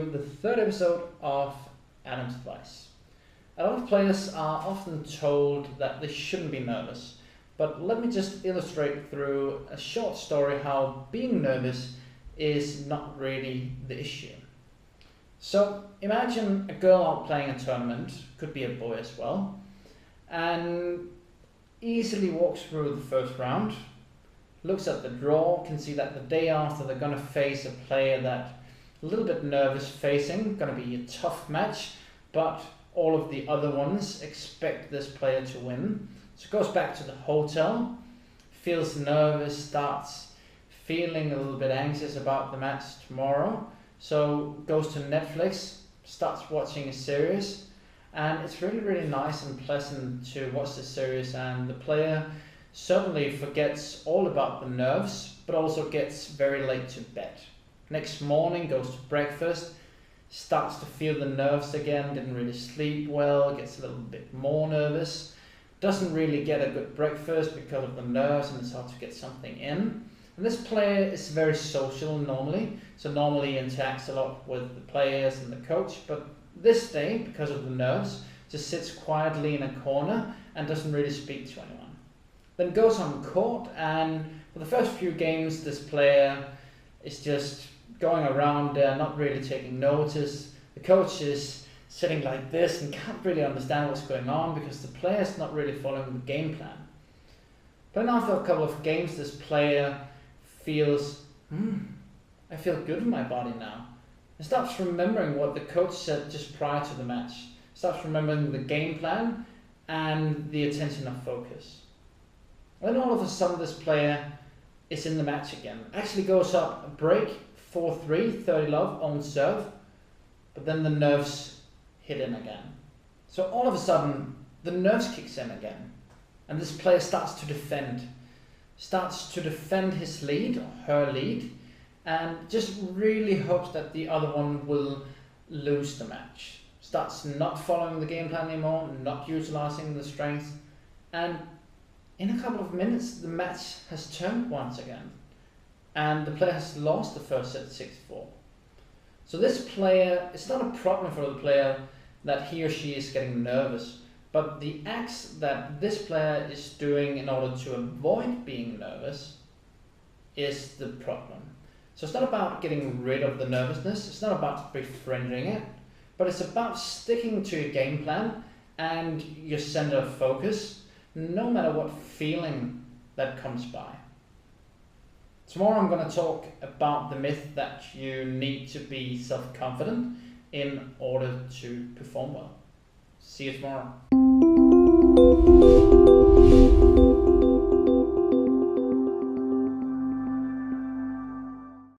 to the third episode of Adam's Advice. A lot of players are often told that they shouldn't be nervous, but let me just illustrate through a short story how being nervous is not really the issue. So imagine a girl out playing a tournament, could be a boy as well, and easily walks through the first round, looks at the draw, can see that the day after they're going to face a player that a little bit nervous facing, going to be a tough match, but all of the other ones expect this player to win. So goes back to the hotel, feels nervous, starts feeling a little bit anxious about the match tomorrow. So goes to Netflix, starts watching a series, and it's really nice and pleasant to watch the series, and the player certainly forgets all about the nerves, but also gets very late to bed. Next morning goes to breakfast, starts to feel the nerves again, didn't really sleep well, gets a little bit more nervous, doesn't really get a good breakfast because of the nerves, and it's hard to get something in. And this player is very social normally, so normally interacts a lot with the players and the coach, but this day, because of the nerves, just sits quietly in a corner and doesn't really speak to anyone. Then goes on court, and for the first few games this player is just going around there, not really taking notice. The coach is sitting like this and can't really understand what's going on because the player's not really following the game plan. But then after a couple of games, this player feels, I feel good in my body now. And starts remembering what the coach said just prior to the match. Starts remembering the game plan and the attention of focus. And then all of a sudden this player is in the match again. Actually goes up a break, 4-3, 30 love, own serve, but then the nerves hit in again. So all of a sudden the nerves kicks in again, and this player starts to defend his lead or her lead, and just really hopes that the other one will lose the match. Starts not following the game plan anymore, not utilizing the strength, and in a couple of minutes the match has turned once again, and the player has lost the first set 6-4. So this player, it's not a problem for the player that he or she is getting nervous, but the acts that this player is doing in order to avoid being nervous is the problem. So it's not about getting rid of the nervousness, it's not about befriending it, but it's about sticking to your game plan and your center of focus, no matter what feeling that comes by. Tomorrow I'm going to talk about the myth that you need to be self-confident in order to perform well. See you tomorrow.